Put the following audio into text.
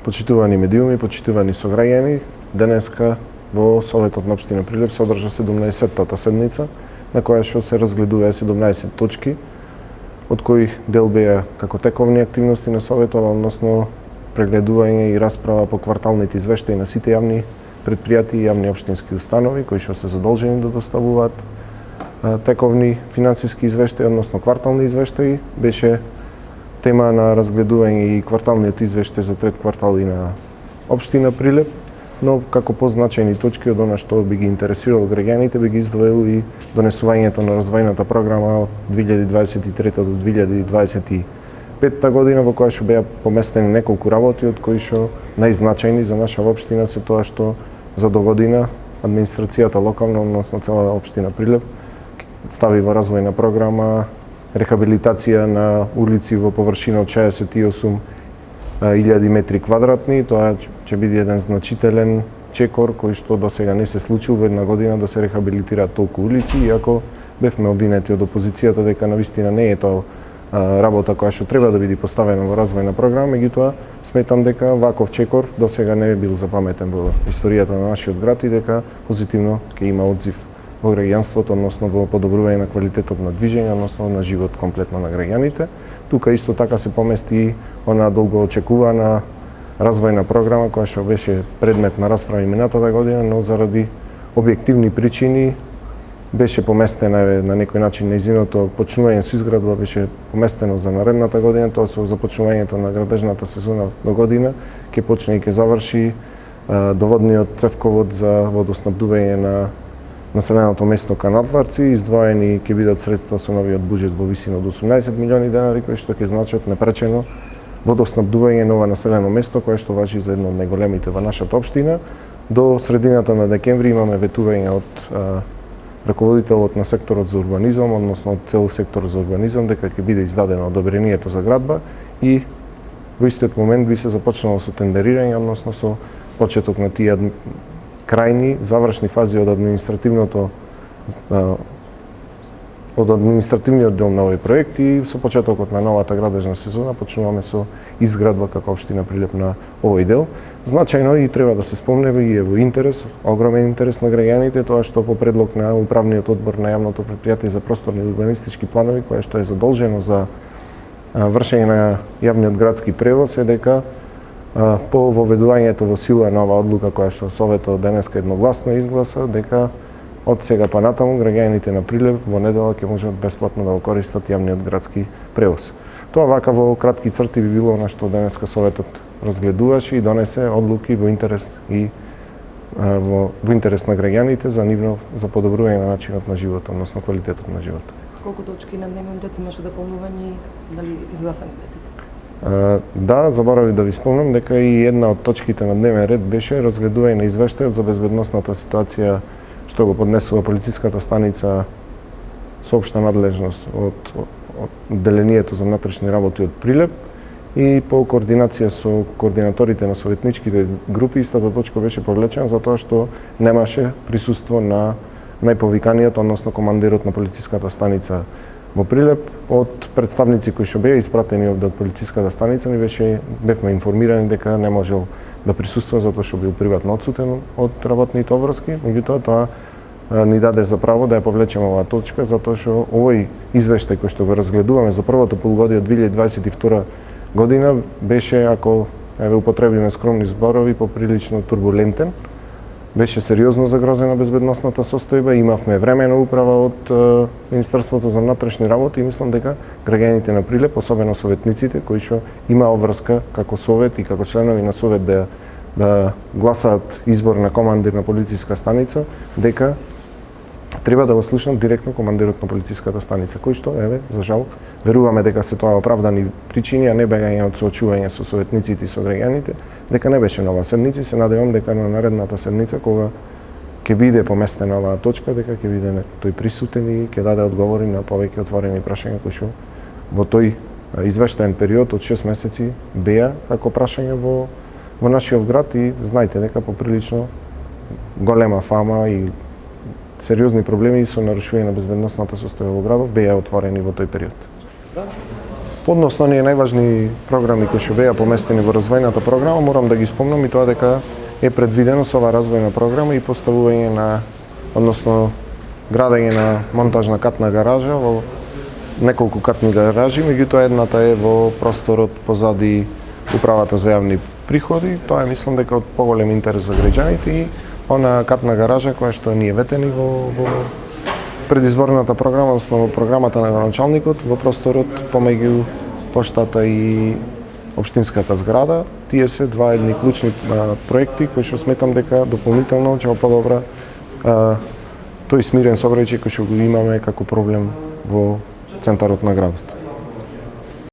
Почитувани медиуми, почитувани сограѓани, денеска во Советот на општина Прилеп се одржа 17-тата седница, на која што се разгледува 17 точки, од кои дел беа како тековни активности на Советот, односно прегледување и расправа по кварталните извештаи на сите јавни предпријатија и јавни општински установи, кои што се задолжени да доставуваат тековни финансиски извештаи, односно квартални извештаи. Беше тема на разгледување и кварталниот извештај за трет квартал и на општина Прилеп, но како позначајни точки од она што би ги интересирало граѓаните, би ги издвоил и донесувањето на развојната програма од 2023 до 2025 година, во која што беа поместени неколку работи, од кои што најзначајни за наша општина се тоа што за до година администрацијата локална, односно цела општина Прилеп, стави во развојна програма рехабилитација на улици во површина од 68.000 метри квадратни. Тоа ќе биде еден значителен чекор кој што до сега не се случил во една година да се рехабилитираат толку улици, иако бевме обвинети од опозицијата дека навистина не е тоа работа која што треба да биде поставена во развојна програма, меѓутоа сметам дека ваков чекор до сега не е бил запаметен во историјата на нашиот град и дека позитивно ќе има одзив во граѓанството, односно во подобрување на квалитетот на движење, односно на живот комплетно на граѓаните. Тука исто така се помести и она долго очекувана развојна програма која што беше предмет на расправа и минатата година, но заради објективни причини беше поместена на некој начин нејзиното почнување со изградба беше поместено за наредната година, тоа со започнувањето на градежната сезона до година ќе почне и ќе заврши доводниот цевковод за водоснабдување на населеното место Канатларци. Издвоени ќе бидат средства со новиот буџет во висина од 18 милиони денари, кои што ќе значат непречено водоснабдување на ова населено место, кое што важи за едно од најголемите во нашата општина. До средината на декември имаме ветување од раководителот на секторот за урбанизам, односно од цел сектор за урбанизам, дека ќе биде издадено одобрението за градба и во истиот момент би се започнало со тендерирање, односно со почеток на тие крајни завршни фази од административниот дел на овој проект и со почетокот на новата градежна сезона почнуваме со изградба како општина Прилеп на овој дел. Значајно и треба да се спомне и е во интерес, огромен интерес на граѓаните, тоа што по предлог на управниот одбор на јавното претпријатие за просторни и урбанистички планови, кое што е задолжено за вршење на јавниот градски превоз, е дека по воведувањето во сила на оваа одлука која што Советот денеска едногласно изгласа, дека од сега па натаму граѓаните на Прилеп во недела ќе можат бесплатно да го користат јавниот градски превоз. Тоа вака во кратки црти би било она што денеска Советот разгледуваше и донесе одлуки во интерес и во интерес на граѓаните за подобрување на начинот на живот, односно квалитетот на живот. Колку точки на дневен ред имаше дополнување и дали изгласани беа? Да, заборавив да ви спомнам дека и една од точките на дневен ред беше разгледување на извештајот за безбедносната ситуација што го поднесува полициската станица со општа надлежност од Делението за внатрешни работи од Прилеп и по координација со координаторите на советничките групи истата точка беше повлечена затоа што немаше присуство на најповиканиот, односно командирот на полициската станица во Прилеп. Од представници кои што беа испратени овде од полициската станица бевме информирани дека не можел да присуствува затоа што бил приватно одсутен од работните обврски, меѓутоа тоа ни даде за право да ја повлечеме оваа точка затоа што овој извештај кој што го разгледуваме за првото полугодие од 2022 година беше, ако употребиме скромни зборови, поприлично турбулентен. Беше сериозно загрозена безбедносната состојба, имавме времена управа од Министерството за внатрешни работи и мислам дека граѓаните на Прилеп, особено советниците кои што има обврска како совет и како членови на совет да гласаат избор на командир на полициска станица, дека треба да го слушнат директно командирот на полициската станица, кој што, за жал, веруваме дека се тоа оправдани причини, а не бегање од соочување со советниците и со граѓаните, дека не беше на оваа седница. Се надевам дека на наредната седница, кога ќе биде поместена оваа точка, дека ќе биде тој присутен и ќе даде одговори на повеќе отворени прашања кои што во тој извештаен период од 6 месеци беа како прашања во нашиот град и знаете дека поприлично голема фама и сериозни проблеми со нарушување на безбедносната состојба во градот беа отворени во тој период. Односно, оние најважни програми кои што беа поместени во развојната програма, морам да ги спомнам и тоа дека е предвидено со оваа развојна програма и поставување на, односно градење на монтажна катна гаража во неколку катни гаражи, меѓутоа едната е во просторот позади управата за јавни приходи. Тоа е, мислам дека од поголем интерес за граѓаните и она катна гаража која што ни е ветени во предизборната програма, односно во програмата на началникот во просторот помеѓу поштата и општинската зграда. Тие се два едни клучни проекти кои што сметам дека дополнително ќе подобра тој смирен сообраќај кој што го имаме како проблем во центарот на градот.